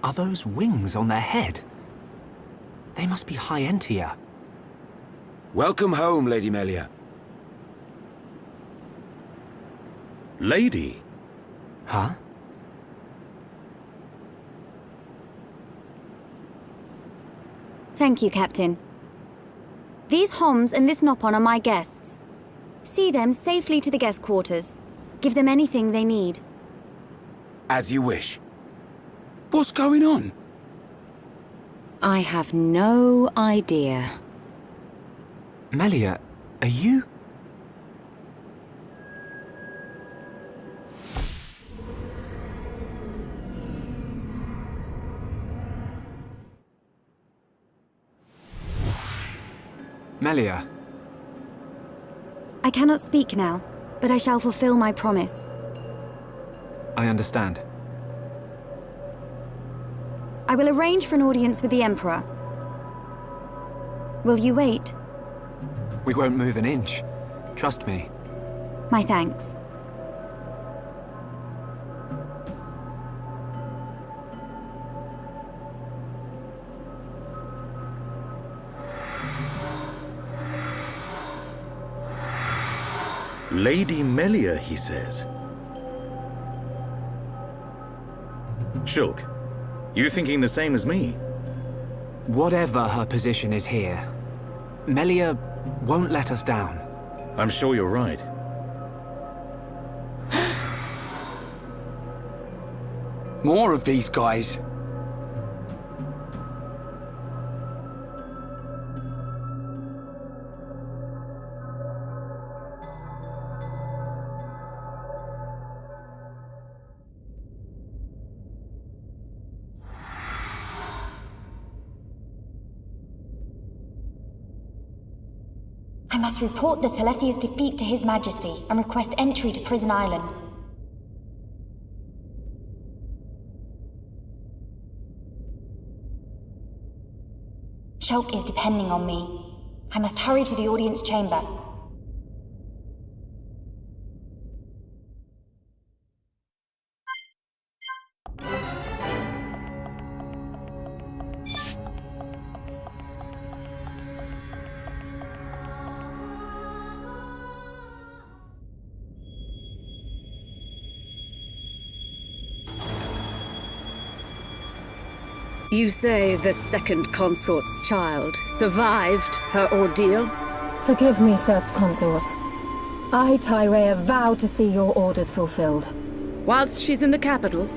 Are those wings on their head? They must be high Entia. Welcome home, Lady Melia. Lady? Huh? Thank you, Captain. These Homs and this Noppon are my guests. See them safely to the guest quarters. Give them anything they need. As you wish. What's going on? I have no idea. Melia, are you? Melia. I cannot speak now, but I shall fulfill my promise. I understand. I will arrange for an audience with the Emperor. Will you wait? We won't move an inch. Trust me. My thanks. Lady Melia, he says. Shulk, you thinking the same as me? Whatever her position is here, Melia won't let us down. I'm sure you're right. More of these guys. I must report the Telethia's defeat to His Majesty and request entry to Prison Island. Shulk is depending on me. I must hurry to the audience chamber. You say the second consort's child survived her ordeal? Forgive me, First Consort. I, Tyrea, vow to see your orders fulfilled. Whilst she's in the capital,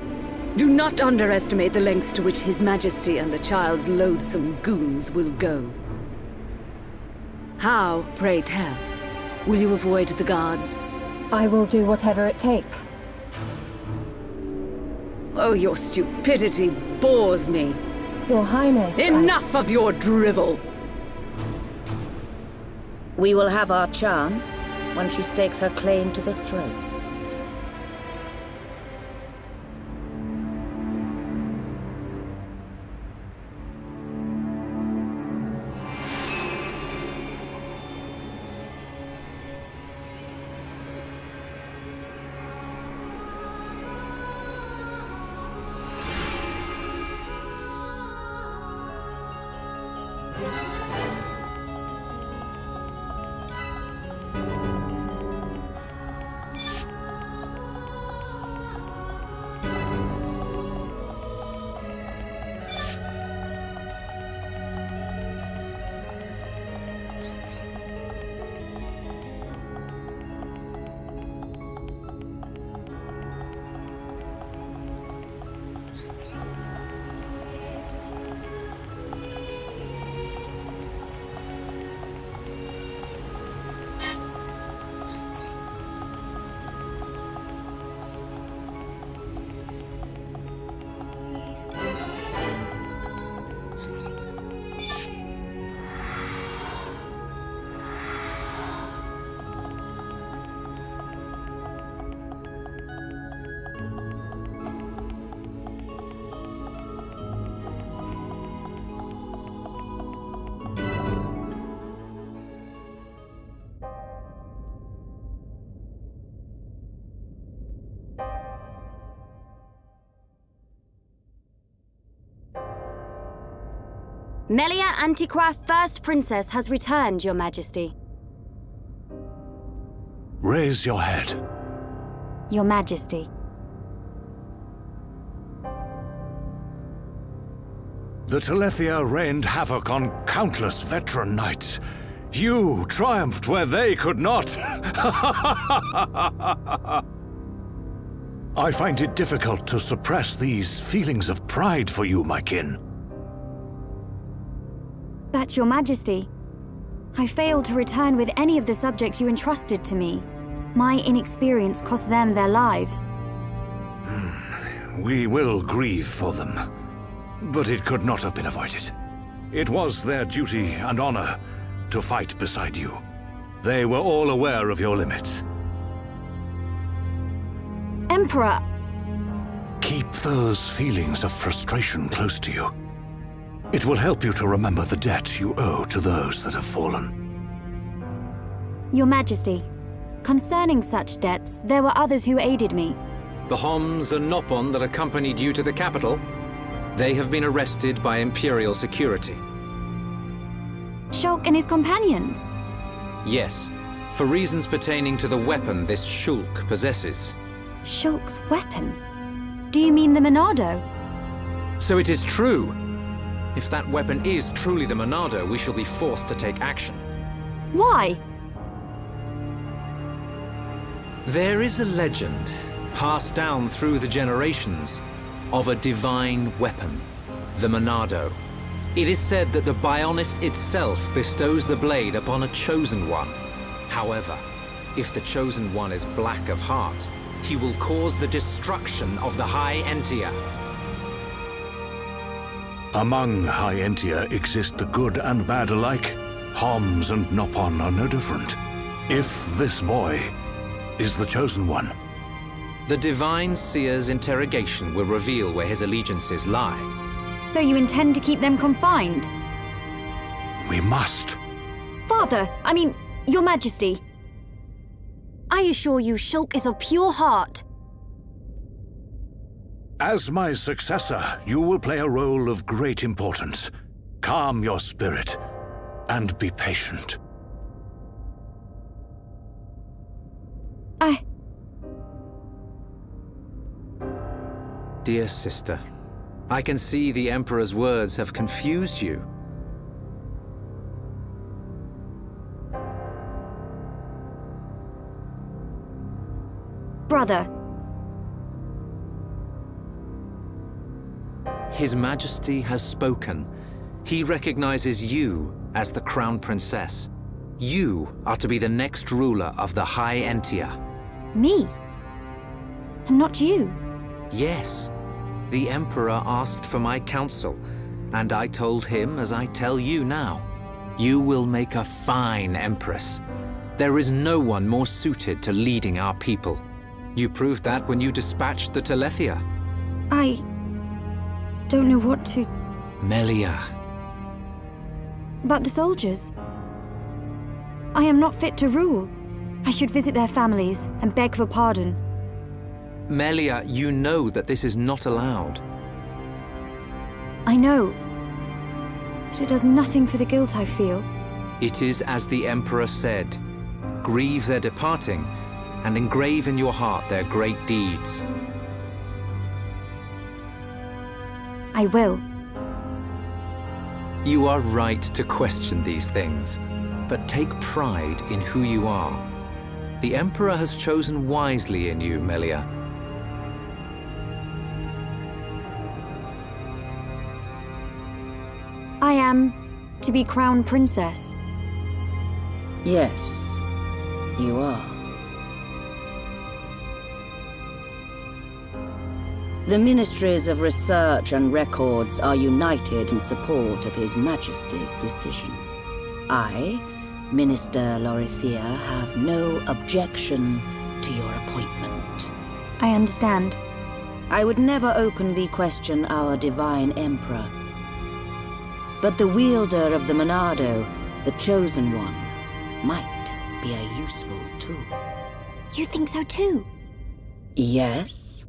do not underestimate the lengths to which His Majesty and the child's loathsome goons will go. How, pray tell, will you avoid the guards? I will do whatever it takes. Oh, your stupidity bores me. Your Highness, Enough of your drivel! We will have our chance when she stakes her claim to the throne. Melia Antiqua, First Princess, has returned, Your Majesty. Raise your head. Your Majesty. The Telethia rained havoc on countless veteran knights. You triumphed where they could not. I find it difficult to suppress these feelings of pride for you, my kin. But, Your Majesty, I failed to return with any of the subjects you entrusted to me. My inexperience cost them their lives. We will grieve for them, but it could not have been avoided. It was their duty and honor to fight beside you. They were all aware of your limits. Emperor! Keep those feelings of frustration close to you. It will help you to remember the debt you owe to those that have fallen. Your Majesty, concerning such debts, there were others who aided me. The Homs and Noppon that accompanied you to the capital, they have been arrested by Imperial security. Shulk and his companions? Yes, for reasons pertaining to the weapon this Shulk possesses. Shulk's weapon? Do you mean the Monado? So it is true. If that weapon is truly the Monado, we shall be forced to take action. Why? There is a legend, passed down through the generations, of a divine weapon, the Monado. It is said that the Bionis itself bestows the blade upon a chosen one. However, if the chosen one is black of heart, he will cause the destruction of the High Entia. Among High Entia exist the good and bad alike. Homs and Noppon are no different. If this boy is the chosen one. The Divine Seer's interrogation will reveal where his allegiances lie. So you intend to keep them confined? We must. Father, Your Majesty. I assure you, Shulk is of pure heart. As my successor, you will play a role of great importance. Calm your spirit and be patient. Dear sister, I can see the Emperor's words have confused you. Brother. His Majesty has spoken. He recognizes you as the Crown Princess. You are to be the next ruler of the High Entia. Me? And not you? Yes. The Emperor asked for my counsel, and I told him as I tell you now. You will make a fine Empress. There is no one more suited to leading our people. You proved that when you dispatched the Telethia. I don't know what to... Melia. But the soldiers? I am not fit to rule. I should visit their families and beg for pardon. Melia, you know that this is not allowed. I know. But it does nothing for the guilt I feel. It is as the Emperor said. Grieve their departing, and engrave in your heart their great deeds. I will. You are right to question these things, but take pride in who you are. The Emperor has chosen wisely in you, Melia. I am to be Crown Princess. Yes, you are. The Ministries of Research and Records are united in support of His Majesty's decision. I, Minister Lorithia, have no objection to your appointment. I understand. I would never openly question our Divine Emperor. But the wielder of the Monado, the Chosen One, might be a useful tool. You think so too? Yes.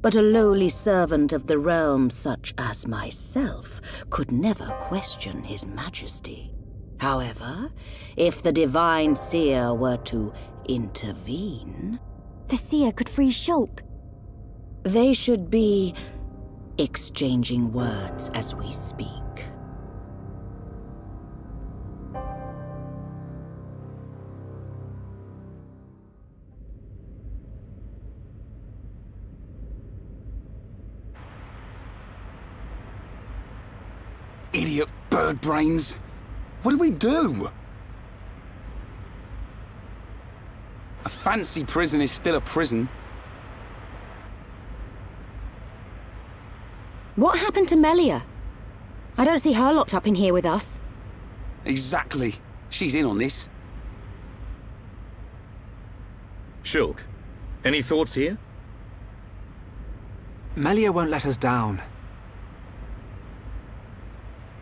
But a lowly servant of the realm such as myself could never question his majesty. However, if the divine seer were to intervene... The seer could free Shulk. They should be exchanging words as we speak. Idiot bird brains. What do we do? A fancy prison is still a prison. What happened to Melia? I don't see her locked up in here with us. Exactly. She's in on this. Shulk, any thoughts here? Melia won't let us down.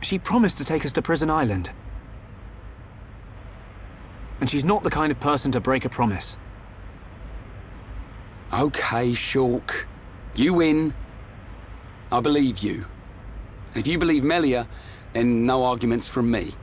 She promised to take us to Prison Island. And she's not the kind of person to break a promise. Okay, Shulk. You win. I believe you. And if you believe Melia, then no arguments from me.